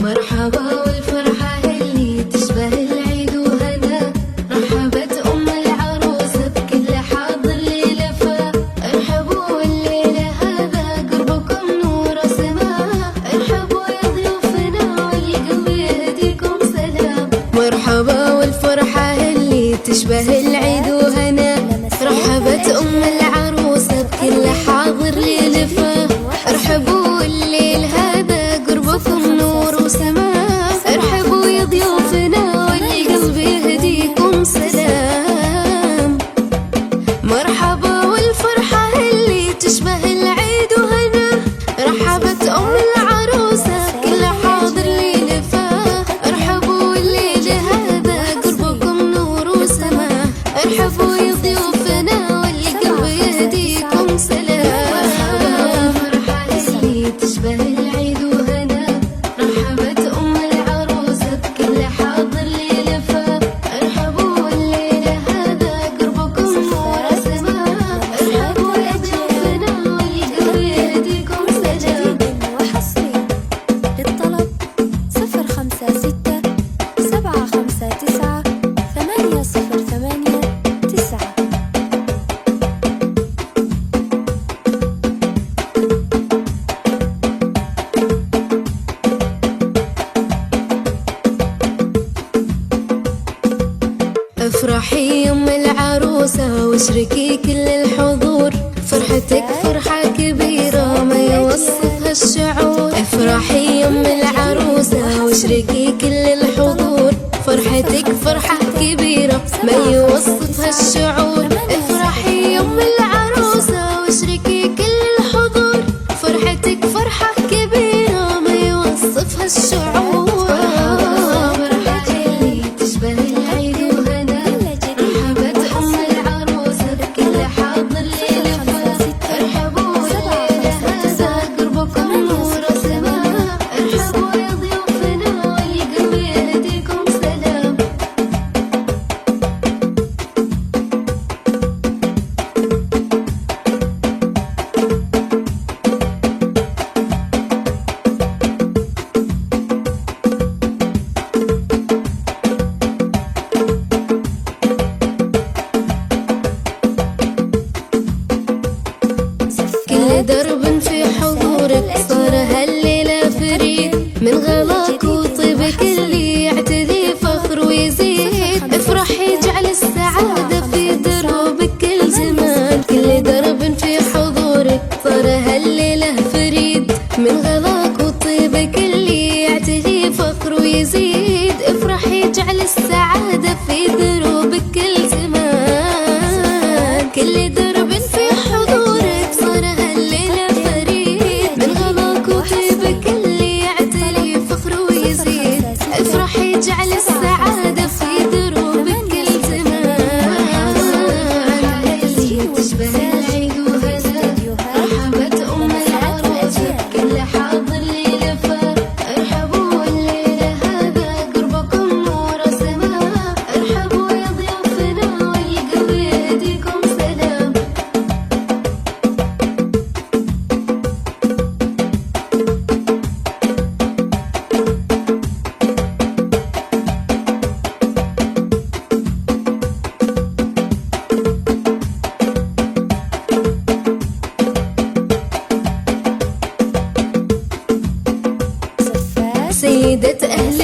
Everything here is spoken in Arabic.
مرحبا والفرحة اللي تشبه العيد وهنا، رحبت أم العروسة بكل حاضر ليلفة. ارحبوا الليلة هذا قربكم نور سماء، ارحبوا يا ضيوفنا والقلب يهديكم سلام. مرحبا والفرحة اللي تشبه العيد وهنا، رحبت أم العروسة بكل حاضر ليلفة. ارحبوا الليل هذا قربكم نور وسماء، ارحبوا يا ضيوفنا والقلب يهديكم سلام. مرحبا والفرحة اللي تشبه العيد وهنا، رحبت أم العروسة بكل حاضر ليلفة. ارحبوا الليل هذا قربكم نور وسماء، ارحبوا يا ضيوفنا والقلب يهديكم سلام. تشبه العيد وهنا، رحبت أم العروسة بكل حاضر ليلفة. ارحبوا الليلة هذا قربكم نور سماء، ارحبوا يا ضيوفنا والقلب يهديكم سلام. وحصري للطلب 056 759 8089. افرحي أم العروسة واشركي كل الحضور، فرحتك فرحة كبيرة ما يوصفها الشعور. افرحي أم العروسة واشركي كل الحضور، فرحتك فرحة كبيرة ما يوصفها الشعور. افرحي أم العروسة واشركي كل الحضور، فرحتك فرحة كبيرة ما يوصفها الشعور. كل درب في حضورك صار هالليلة فريد، من غلاك وطيبك اللي يعتدي فخر ويزيد. افرحي جعل السعادة في دروبك كل زمان، كل درب في حضورك صار هالليلة فريد، من غلاك وطيبك اللي يعتدي فخر ويزيد. افرحي جعل السعادة في دروبك كل زمان، كل درب في حضورك صار هالليلة فريد، من غلاك وطيبك اللي يعتلي فخر ويزيد. افرحي جعل السعادة في دروبك كل زمان. تشبه العيد وهنا، رحبت أم العروسة بكل حاضر ليلفة. ارحبوا الليلة هذا قربكم نور سماء، ارحبوا يا ضيوفنا والقلب يهديكم سلام. سيدة أهل